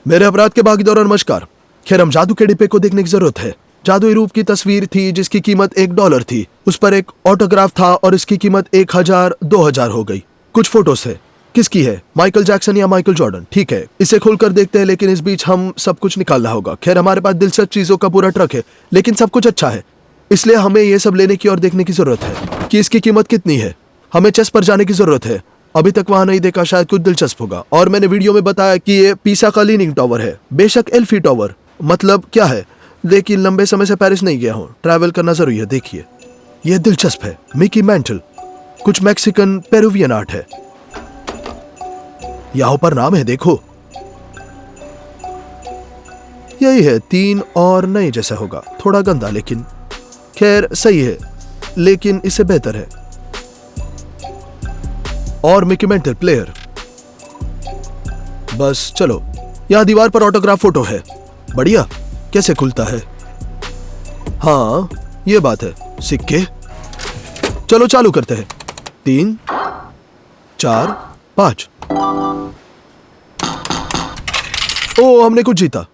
मेरे अपराध के भागी दौरान नमस्कार। खैर, हम जादू के डिब्बे को देखने की जरूरत है। जादुई रूप की तस्वीर थी जिसकी कीमत $1 थी। उस पर एक ऑटोग्राफ था और इसकी कीमत 1000 2000 हो गई। कुछ फोटोज है। किसकी है? माइकल जैक्सन या माइकल जॉर्डन? ठीक है, इसे खोलकर देखते हैं, लेकिन इस बीच हम सब कुछ निकालना होगा। खैर, हमारे पास दिलचस्प चीजों का पूरा ट्रक है, लेकिन सब कुछ अच्छा है, इसलिए हमें ये सब लेने की और देखने की जरूरत है कि इसकी कीमत कितनी है। हमें चेस पर जाने की जरूरत है। अभी तक वहां नहीं देखा, शायद कुछ दिलचस्प होगा। और मैंने वीडियो में बताया कि ये पीसा का लीनिंग टावर है। बेशक एल्फी टावर मतलब क्या है, लेकिन लंबे समय से पेरिस नहीं गया हूं, ट्रैवल करना जरूरी है। देखिए, यह दिलचस्प है। मिकी मैंटल, कुछ मैक्सिकन पेरुवियन आर्ट है। यहां पर नाम है, देखो। यही है, 3 और नए जैसा होगा, थोड़ा गंदा, लेकिन खैर सही है, लेकिन इससे बेहतर है। और मिकी मैंटल प्लेयर। बस चलो, यहां दीवार पर ऑटोग्राफ फोटो है। बढ़िया। कैसे खुलता है? हाँ, ये बात है। सिक्के। चलो चालू करते हैं। 3 4 5। ओ, हमने कुछ जीता।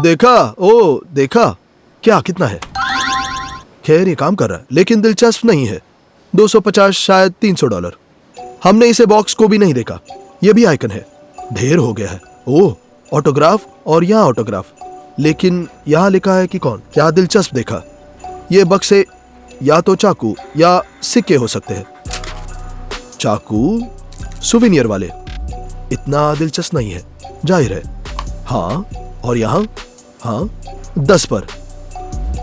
देखा? ओ देखा? क्या, कितना है? खैर, ये काम कर रहा है, लेकिन दिलचस्प नहीं है। 250, शायद $300। हमने इसे बॉक्स को भी नहीं देखा। यह भी आइकन है। ढेर हो गया है। ओह, ऑटोग्राफ, और यहाँ ऑटोग्राफ, लेकिन यहाँ लिखा है कि कौन। क्या दिलचस्प देखा? ये बक्से या तो चाकू या सिक्के हो सकते हैं। चाकू, सुवेनियर वाले। इतना दिलचस्प नहीं है, जाहिर है। हाँ, और यहाँ? हाँ, 10 पर।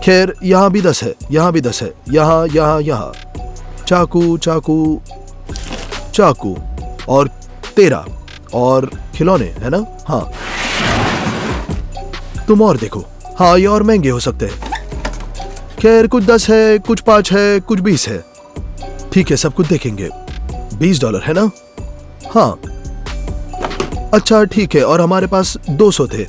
खैर, यहाँ भी 10 है, यहाँ भी 10 है, यहाँ यहाँ यहाँ। चाकू चाकू चाकू, और 13, और खिलौने, है ना? हाँ, तुम और देखो। हाँ, ये और महंगे हो सकते हैं। खैर, कुछ 10 है, कुछ 5 है, कुछ 20 है। ठीक है, सब कुछ देखेंगे। $20 है ना? हाँ, अच्छा ठीक है। और हमारे पास 200 थे,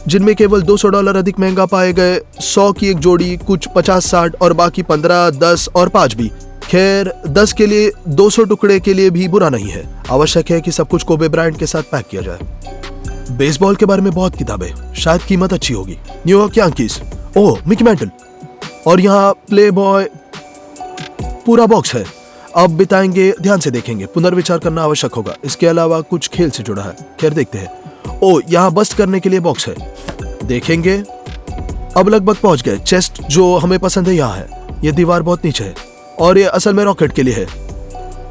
जिनमें केवल $200 अधिक महंगा पाए गए। 100 की एक जोड़ी, कुछ 50-60, और बाकी 15, 10 और 5 भी। खैर, 10 के लिए 200 टुकड़े के लिए भी बुरा नहीं है। आवश्यक है कि सब कुछ कोबे ब्रांड के साथ पैक किया जाए। बेसबॉल के बारे में बहुत किताबें, शायद कीमत अच्छी होगी। New York Yankees. Oh, Mickey Mantle. और यहाँ प्ले बॉय। पूरा बॉक्स है। अब बिताएंगे, ध्यान से देखेंगे, पुनर्विचार करना आवश्यक होगा। इसके अलावा कुछ खेल से जुड़ा है। खैर, देखते हैं। ओ, यहाँ बस्ट करने के लिए बॉक्स है, देखेंगे। अब लगभग पहुंच गए। चेस्ट जो हमें पसंद है यहाँ है। यह दीवार बहुत नीचे है, और ये असल में रॉकेट के लिए है,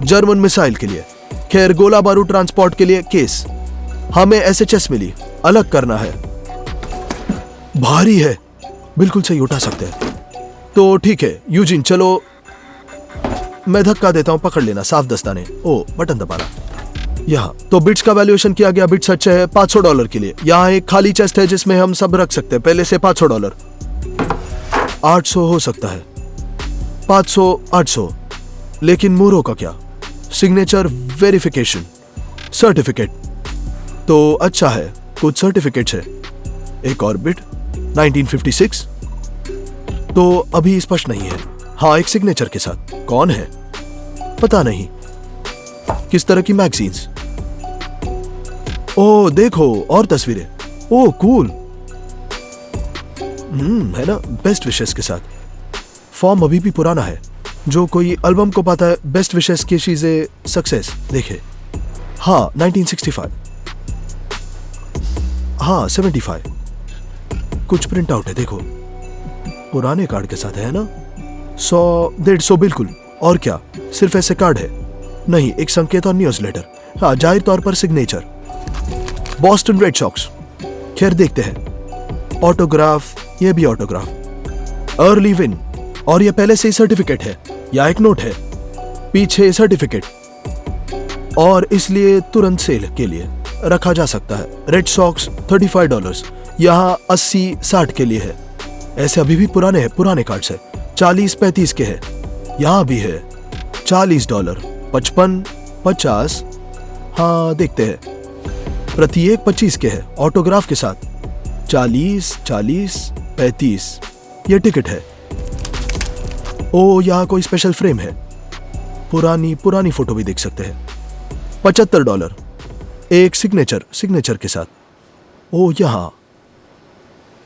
जर्मन मिसाइल के लिए। खैर, गोला बारूद ट्रांसपोर्ट के लिए केस। हमें ऐसे चेस्ट मिली, अलग करना है। भारी है, बिल्कुल सही, उठा सकते हैं। तो ठीक है यूजिन, चलो मैं धक्का देता हूं, पकड़ लेना, साफ दस्ताने। ओ, बटन दबाना। यहाँ तो बिट्स का वैल्यूएशन किया गया। बिट्स अच्छे है $500 के लिए। यहाँ एक खाली चेस्ट है जिसमें हम सब रख सकते हैं। पहले से $500, 800 हो सकता है, 500, 800। लेकिन मूरो का क्या? सिग्नेचर वेरिफिकेशन सर्टिफिकेट तो अच्छा है, कुछ सर्टिफिकेट्स है। एक और बिट, 1956, तो अभी स्पष्ट नहीं है। हाँ, एक सिग्नेचर के साथ। कौन है पता नहीं। किस तरह की मैगजीन्स? ओह देखो, और तस्वीरें। ओह कूल। है ना, बेस्ट विशेस के साथ। फॉर्म अभी भी पुराना है। जो कोई एल्बम को पाता है, बेस्ट विशेस की चीजें सक्सेस। देखे, हाँ 1965, हाँ 75। कुछ प्रिंट आउट है, देखो, पुराने कार्ड के साथ है ना। 100, 150, बिल्कुल। और क्या, सिर्फ ऐसे कार्ड है? नहीं, एक संकेत और न्यूज़लेटर। हाँ, जाहिर तौर पर सिग्नेचर। Boston Red Sox. खैर, देखते हैं। ऑटोग्राफ, ये भी ऑटोग्राफ। अर्ली विन, और ये पहले से ही सर्टिफिकेट है, या एक नोट है, पीछे सर्टिफिकेट, और इसलिए तुरंत सेल के लिए रखा जा सकता है। रेड सॉक्स $35, यहाँ 80-60 के लिए है। ऐसे अभी भी पुराने हैं, पुराने कार्ड्स है। 40-35 के हैं, यहाँ भी है। $40, 55, 50। हाँ, देखते हैं। प्रत्येक 25 के है, ऑटोग्राफ के साथ। 40, 40, 35। ये टिकट है। ओ, यहाँ कोई स्पेशल फ्रेम है। पुरानी फोटो भी देख सकते हैं। $75, एक सिग्नेचर के साथ। ओ यहाँ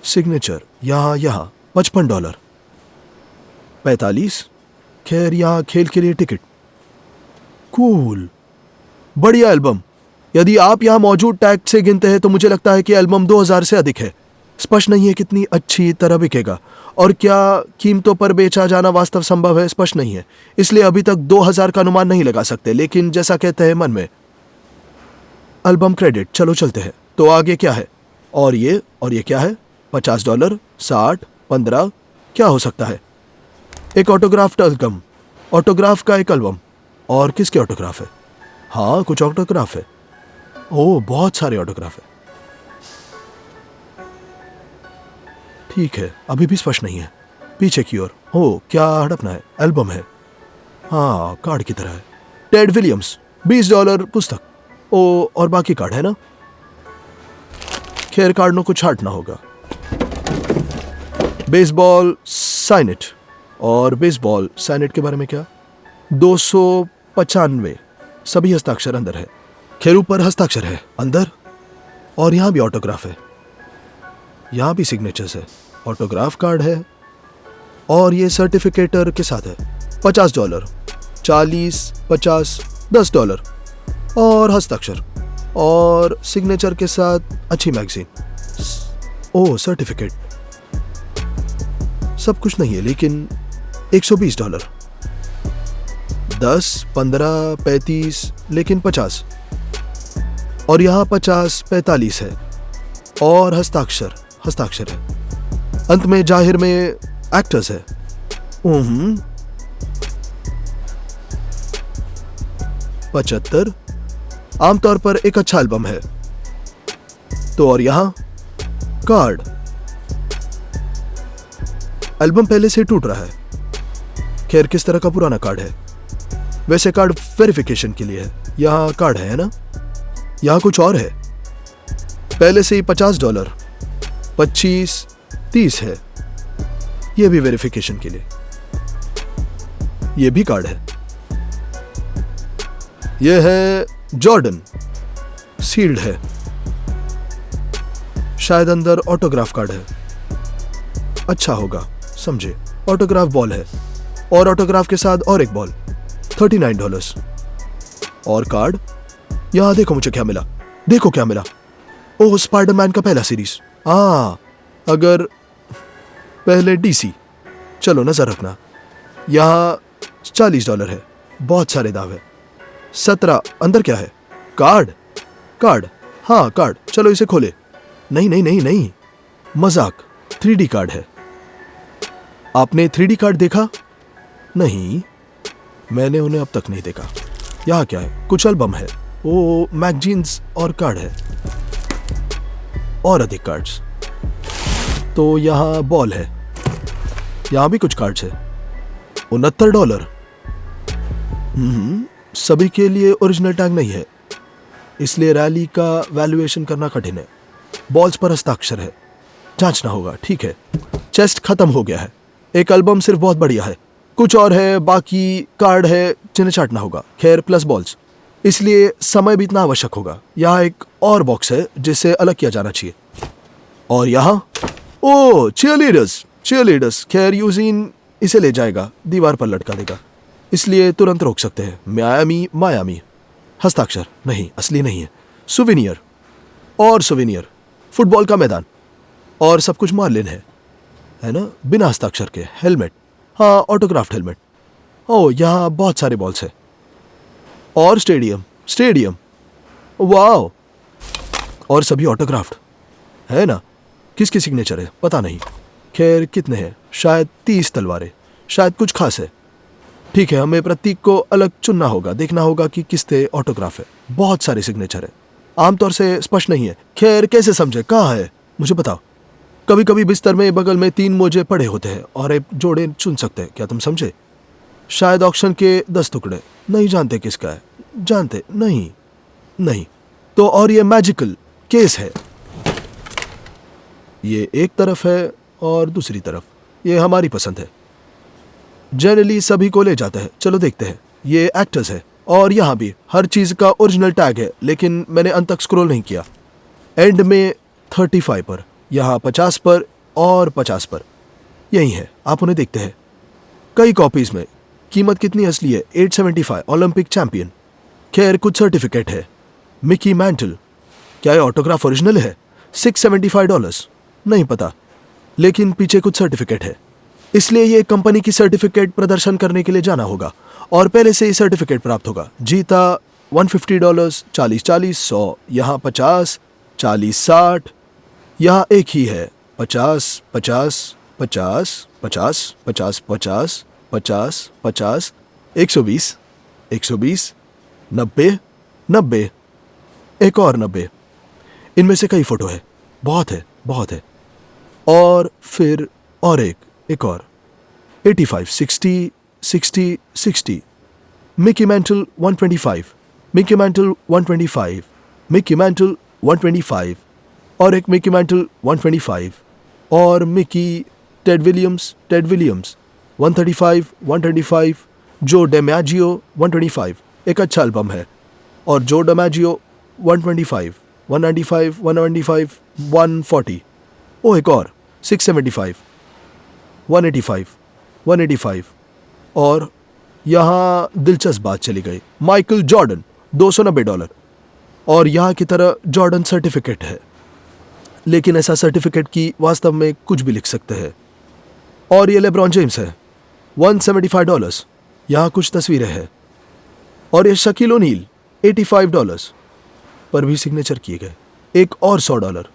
सिग्नेचर, यहाँ $55, 45। खैर यहाँ खेल के लिए टिकट। कूल, बढ़िया एल्बम। यदि आप यहाँ मौजूद टैग से गिनते हैं तो मुझे लगता है कि एल्बम 2000 से अधिक है। स्पष्ट नहीं है कितनी अच्छी तरह बिकेगा और क्या कीमतों पर बेचा जाना वास्तव संभव है, स्पष्ट नहीं है, इसलिए अभी तक 2000 का अनुमान नहीं लगा सकते। लेकिन जैसा कहते हैं मन में, एल्बम क्रेडिट। चलो चलते हैं। तो आगे क्या है? और ये क्या है? $50, 60, 15, क्या हो सकता है? एक ऑटोग्राफ्ड एल्बम, ऑटोग्राफ का एक एल्बम। और किसके ऑटोग्राफ है? हाँ, कुछ ऑटोग्राफ है। ओह, बहुत सारे ऑटोग्राफ है। ठीक है, अभी भी स्पष्ट नहीं है। पीछे की ओर, हो क्या हड़पना है? एल्बम है, हाँ, कार्ड की तरह है। टेड विलियम्स, $20 पुस्तक। ओ, और बाकी कार्ड है ना? खैर, कार्ड को छांटना होगा। बेसबॉल साइनेट, और बेसबॉल साइनेट के बारे में क्या? 295, सभी हस्ताक्षर अंदर है। खैर, ऊपर हस्ताक्षर है अंदर, और यहां भी ऑटोग्राफ है, यहां भी सिग्नेचर्स है, ऑटोग्राफ कार्ड है, और ये सर्टिफिकेटर के साथ है। $50, 40, 50, $10, और हस्ताक्षर और सिग्नेचर के साथ अच्छी मैगजीन। ओ, सर्टिफिकेट। सब कुछ नहीं है, लेकिन $120, 10, 15, 35, लेकिन 50, और यहाँ 50, 45 है, और हस्ताक्षर है। अंत में जाहिर में एक्टर्स है। 75, आमतौर पर एक अच्छा एल्बम है। तो और यहां कार्ड, एल्बम पहले से टूट रहा है। खैर, किस तरह का पुराना कार्ड है? वैसे कार्ड वेरिफिकेशन के लिए है। यहां कार्ड है ना? यहां कुछ और है। पहले से ही $50, 25, 30 है। यह भी वेरिफिकेशन के लिए। यह भी कार्ड है। यह है जॉर्डन, सील्ड है। शायद अंदर ऑटोग्राफ कार्ड है। अच्छा होगा, समझे। ऑटोग्राफ बॉल है, और ऑटोग्राफ के साथ और एक बॉल, $39। और कार्ड, यहां देखो मुझे क्या मिला। देखो क्या मिला। ओह, स्पाइडरमैन का पहला सीरीज। अगर पहले DC। चलो नजर रखना। यहां $40 है, बहुत सारे दाव है। 17, अंदर क्या है? कार्ड। हाँ, कार्ड। चलो इसे खोले। नहीं, मजाक। 3D कार्ड है। आपने 3D कार्ड देखा? नहीं, मैंने उन्हें अब तक नहीं देखा। यहाँ क्या है? कुछ एल्बम है। ओ, मैगजीन्स और कार्ड है, और अधिक कार्ड्स। तो यहाँ बॉल है, यहाँ भी कुछ कार्ड्स है। $69। सभी के लिए ओरिजिनल टैग नहीं है, इसलिए रैली का वैल्यूएशन करना कठिन है। बॉल्स पर हस्ताक्षर है, जांचना होगा। ठीक है, चेस्ट खत्म हो गया है। एक एल्बम सिर्फ बहुत बढ़िया है, कुछ और है, बाकी कार्ड है जिन्हें छांटना होगा। खैर, प्लस बॉल्स, इसलिए समय बीतना आवश्यक होगा। यहाँ एक और बॉक्स है जिसे अलग किया जाना चाहिए। और यहाँ ओ, चीयरलीडर्स। खैर, यूजीन इसे ले जाएगा, दीवार पर लटका देगा, इसलिए तुरंत रोक सकते हैं। मायामी। हस्ताक्षर नहीं, असली नहीं है। सुवेनियर, फुटबॉल का मैदान, और सब कुछ मार्लिन है ना, बिना हस्ताक्षर के। हेलमेट, हाँ, ऑटोग्राफ्ड हेलमेट। ओ, यहाँ बहुत सारे बॉल्स है। और स्टेडियम, वाओ, और सभी ऑटोग्राफ्ड है ना। किसकी सिग्नेचर है पता नहीं। खैर, कितने हैं? शायद 30 तलवारें, शायद कुछ खास है। ठीक है, हमें प्रतीक को अलग चुनना होगा, देखना होगा कि किससे ऑटोग्राफ है। बहुत सारे सिग्नेचर है, आमतौर से स्पष्ट नहीं है। खैर, कैसे समझे? कहाँ है मुझे बताओ। कभी कभी बिस्तर में बगल में 3 मोजे पड़े होते हैं और एक जोड़े चुन सकते हैं। क्या तुम समझे? शायद ऑक्शन के 10 टुकड़े। नहीं जानते किसका है? जानते नहीं। तो और ये मैजिकल केस है, ये एक तरफ है और दूसरी तरफ। ये हमारी पसंद है, जनरली सभी को ले जाता है। चलो देखते हैं। ये एक्टर्स है और यहाँ भी हर चीज़ का ओरिजिनल टैग है, लेकिन मैंने अंत तक स्क्रॉल नहीं किया। एंड में 35 पर, यहाँ 50 पर और 50 पर, यही है, आप उन्हें देखते हैं। कई कॉपीज़ में कीमत कितनी असली है? 875, ओलंपिक चैंपियन। खैर कुछ सर्टिफिकेट है। मिकी मैंटल, क्या ये ऑटोग्राफ ओरिजिनल है? $675, नहीं पता, लेकिन पीछे कुछ सर्टिफिकेट है। इसलिए ये कंपनी की सर्टिफिकेट प्रदर्शन करने के लिए जाना होगा और पहले से ही सर्टिफिकेट प्राप्त होगा। जीता $150, 40-40, 100, यहाँ 50, 40-60, यहाँ एक ही है 50, 50, 50, 50, 50, 50, 50, 50, 120, 120, 90, 90, एक और 90। इनमें से कई फोटो है, बहुत है, बहुत है। और फिर और एक और 85, 60, 60, 60, Mickey Mantle 125, Mickey Mantle 125, Mickey Mantle 125, और एक मिकी मैंटल 125, और मिकी टेड विलियम्स 135, 125, जो डेमैजियो 125, एक अच्छा एल्बम है, और जो डेमैजियो 125, 195, 195, 140, ओ एक और 675, 185, 185, और यहाँ दिलचस्प बात चली गई, माइकल जॉर्डन $290, और यहाँ की तरह जॉर्डन सर्टिफिकेट है, लेकिन ऐसा सर्टिफिकेट की वास्तव में कुछ भी लिख सकते हैं। और ये लेब्रॉन जेम्स है, $175, यहाँ कुछ तस्वीरें हैं। और ये शकील ओनील $85 पर भी सिग्नेचर किए गए। एक और $100,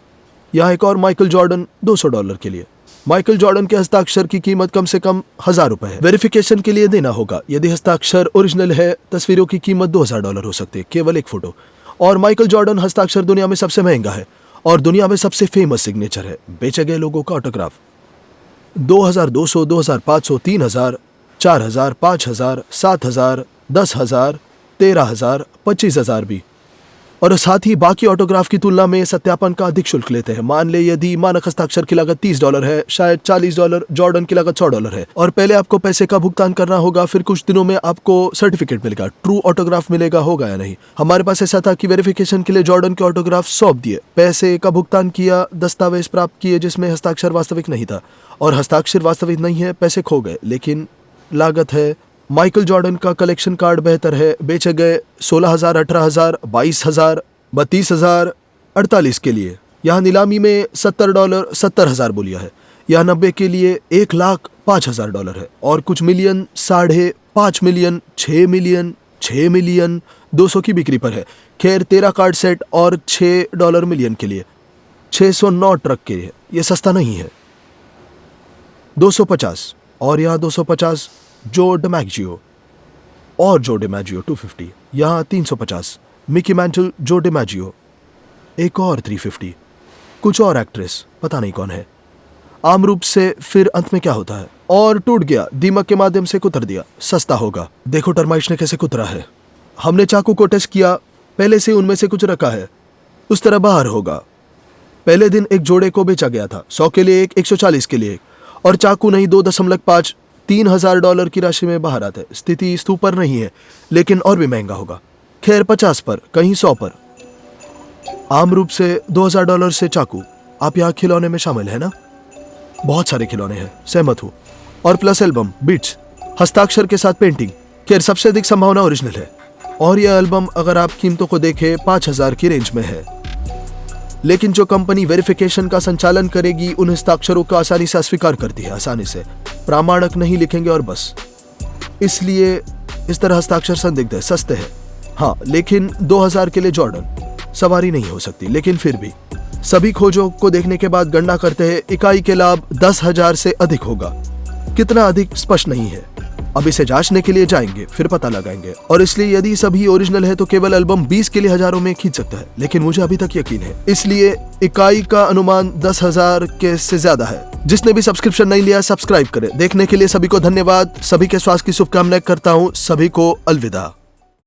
यहाँ एक और माइकल जॉर्डन $200 के लिए। माइकल जॉर्डन के हस्ताक्षर की कीमत कम से कम $1000 है। वेरिफिकेशन के लिए देना होगा। यदि हस्ताक्षर ओरिजिनल है, तस्वीरों की कीमत $2000 हो सकती है, केवल एक फोटो। और माइकल जॉर्डन हस्ताक्षर दुनिया में सबसे महंगा है और दुनिया में सबसे फेमस सिग्नेचर है। बेचे गए लोगों का ऑटोग्राफ 2200, 2500, 3000, 4000, 5000, 7000, 10000, 13000, 25000 भी। और साथ ही बाकी ऑटोग्राफ की तुलना में सत्यापन का अधिक शुल्क लेते हैं। मान ले यदि मानक हस्ताक्षर की लागत $30 है, शायद $40, जॉर्डन की लागत $100 है, और पहले आपको पैसे का भुगतान करना होगा, फिर कुछ दिनों में आपको सर्टिफिकेट मिलेगा, ट्रू ऑटोग्राफ मिलेगा, होगा या नहीं। हमारे पास ऐसा था कि वेरिफिकेशन के लिए जॉर्डन के ऑटोग्राफ सौंप दिए, पैसे का भुगतान किया, दस्तावेज प्राप्त किए जिसमें हस्ताक्षर वास्तविक नहीं था, और हस्ताक्षर वास्तविक नहीं है, पैसे खो गए, लेकिन लागत है। माइकल जॉर्डन का कलेक्शन कार्ड बेहतर है, बेचे गए 16000, 18000, 22000, 32000, 48 के लिए। यहाँ नीलामी में $70, 70000 बोलिया है। यहाँ 90 के लिए $1,05,000 है, और कुछ मिलियन, 5.5 मिलियन, 6 मिलियन, 6 मिलियन 200 की बिक्री पर है। खैर 13 कार्ड सेट और $6 मिलियन के लिए, 609 ट्रक के लिए। ये सस्ता नहीं है। 250, और यहाँ 250 जो डिमैजियो, और जो डिमैजियो 250, यहाँ 350 मिकी मैंटल, जो डिमैजियो, एक और 350, कुछ और एक्ट्रेस, पता नहीं कौन है। आम रूप से फिर अंत में क्या होता है? और टूट गया, दीमक के माध्यम से कुतर दिया, सस्ता होगा। देखो टर्माइट्स ने कैसे कुतरा है। हमने चाकू को टेस्ट किया, पहले से उनमें से कुछ रखा है, उस तरह बाहर होगा। पहले दिन एक जोड़े को बेचा गया था, 100 के लिए एक, 140 के लिए एक, और चाकू नहीं 2.5, $3000 की राशि में बाहर आता है। स्थिति स्तूपर नहीं है, लेकिन और भी महंगा होगा। खैर 50 पर, कहीं 100 पर। आम रूप से $2000 से चाकू। आप यहाँ खिलौने में शामिल है ना? बहुत सारे खिलौने हैं, सहमत हूँ। और प्लस एल्बम, बीट्स, हस्ताक्षर के साथ पेंटिंग। खैर सबसे अधिक संभावना ओरिजिनल है, और यह एल्बम अगर आप कीमतों को देखें 5000 की रेंज में है। लेकिन जो कंपनी वेरिफिकेशन का संचालन करेगी उन हस्ताक्षरों को आसानी से अस्वीकार करती है, आसानी से प्रामाणिक नहीं लिखेंगे और बस। इसलिए इस तरह हस्ताक्षर संदिग्ध है, सस्ते हैं। हाँ, लेकिन 2000 के लिए जॉर्डन सवारी नहीं हो सकती, लेकिन फिर भी सभी खोजों को देखने के बाद गणना करते हैं इकाई के लाभ 10,000 से अधिक होगा। कितना अधिक स्पष्ट नहीं है, अब इसे जांचने के लिए जाएंगे, फिर पता लगाएंगे। और इसलिए यदि सभी ओरिजिनल है तो केवल एल्बम 20 के लिए हजारों में खींच सकता है, लेकिन मुझे अभी तक यकीन है। इसलिए इकाई का अनुमान 10,000 के से ज्यादा है। जिसने भी सब्सक्रिप्शन नहीं लिया, सब्सक्राइब करें। देखने के लिए सभी को धन्यवाद। सभी के स्वास्थ्य की शुभकामनाएं करता हूँ। सभी को अलविदा।